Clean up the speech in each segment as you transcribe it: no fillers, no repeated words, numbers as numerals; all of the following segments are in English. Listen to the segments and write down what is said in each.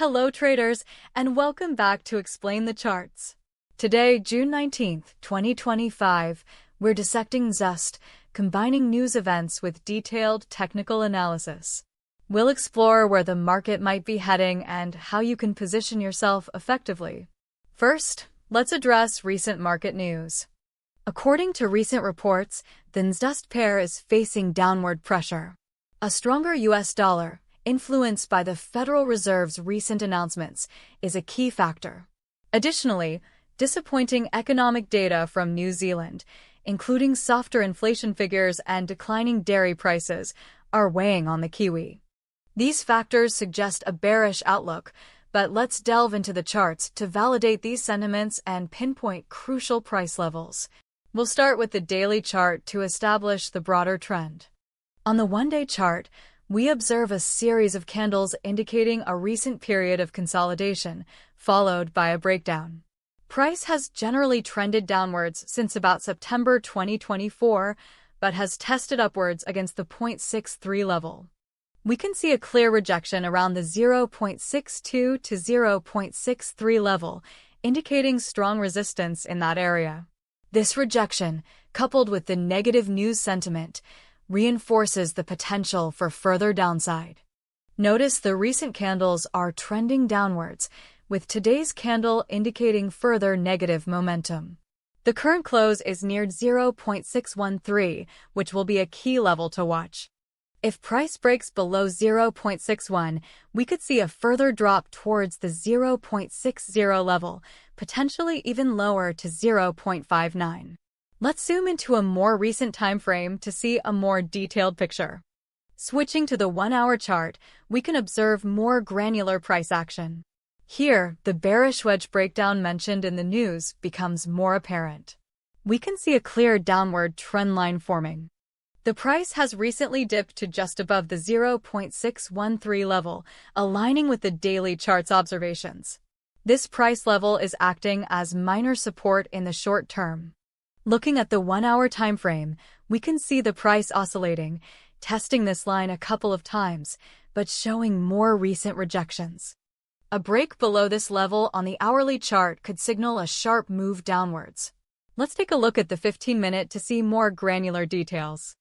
Hello traders, and welcome back to Explain the Charts. Today, June 19th, 2025, we're dissecting NZDUSD, combining news events with detailed technical analysis. We'll explore where the market might be heading and how you can position yourself effectively. First, let's address recent market news. According to recent reports, the NZDUSD pair is facing downward pressure. A stronger US dollar, influenced by the Federal Reserve's recent announcements, is a key factor. Additionally, disappointing economic data from New Zealand, including softer inflation figures and declining dairy prices, are weighing on the Kiwi. These factors suggest a bearish outlook, but let's delve into the charts to validate these sentiments and pinpoint crucial price levels. We'll start with the daily chart to establish the broader trend. On the one-day chart, we observe a series of candles indicating a recent period of consolidation, followed by a breakdown. Price has generally trended downwards since about September 2024, but has tested upwards against the 0.63 level. We can see a clear rejection around the 0.62 to 0.63 level, indicating strong resistance in that area. This rejection, coupled with the negative news sentiment, reinforces the potential for further downside. Notice the recent candles are trending downwards, with today's candle indicating further negative momentum. The current close is near 0.613, which will be a key level to watch. If price breaks below 0.61, we could see a further drop towards the 0.60 level, potentially even lower to 0.59. Let's zoom into a more recent time frame to see a more detailed picture. Switching to the 1-hour chart, we can observe more granular price action. Here, the bearish wedge breakdown mentioned in the news becomes more apparent. We can see a clear downward trend line forming. The price has recently dipped to just above the 0.613 level, aligning with the daily chart's observations. This price level is acting as minor support in the short term. Looking at the 1-hour time frame, we can see the price oscillating, testing this line a couple of times, but showing more recent rejections. A break below this level on the hourly chart could signal a sharp move downwards. Let's take a look at the 15-minute to see more granular details.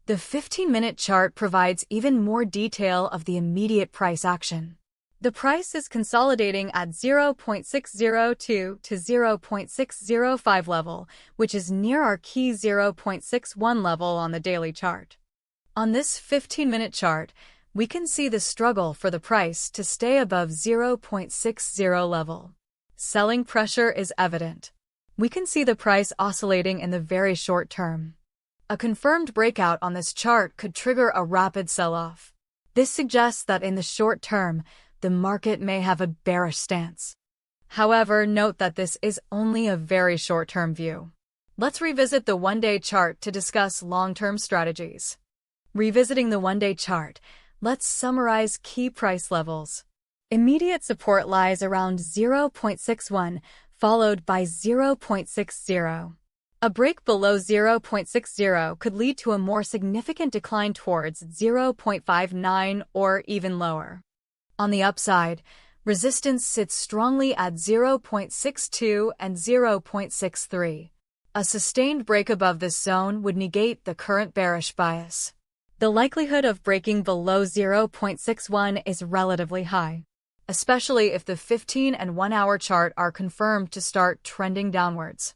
The 15-minute chart provides even more detail of the immediate price action. The price is consolidating at 0.602 to 0.605 level, which is near our key 0.61 level on the daily chart. On this 15-minute chart, we can see the struggle for the price to stay above 0.60 level. Selling pressure is evident. We can see the price oscillating in the very short term. A confirmed breakout on this chart could trigger a rapid sell-off. This suggests that in the short term, the market may have a bearish stance. However, note that this is only a very short-term view. Let's revisit the one-day chart to discuss long-term strategies. Revisiting the one-day chart, let's summarize key price levels. Immediate support lies around 0.61, followed by 0.60. A break below 0.60 could lead to a more significant decline towards 0.59 or even lower. On the upside, resistance sits strongly at 0.62 and 0.63. A sustained break above this zone would negate the current bearish bias. The likelihood of breaking below 0.61 is relatively high, especially if the 15 and 1-hour chart are confirmed to start trending downwards.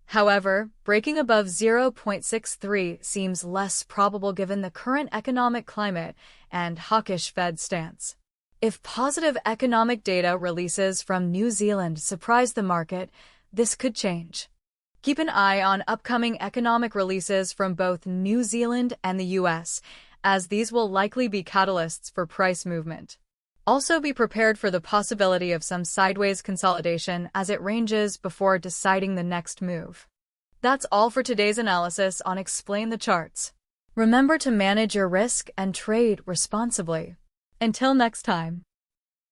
However, breaking above 0.63 seems less probable given the current economic climate and hawkish Fed stance. If positive economic data releases from New Zealand surprise the market, this could change. Keep an eye on upcoming economic releases from both New Zealand and the US, as these will likely be catalysts for price movement. Also be prepared for the possibility of some sideways consolidation as it ranges before deciding the next move. That's all for today's analysis on Explain the Charts. Remember to manage your risk and trade responsibly. Until next time.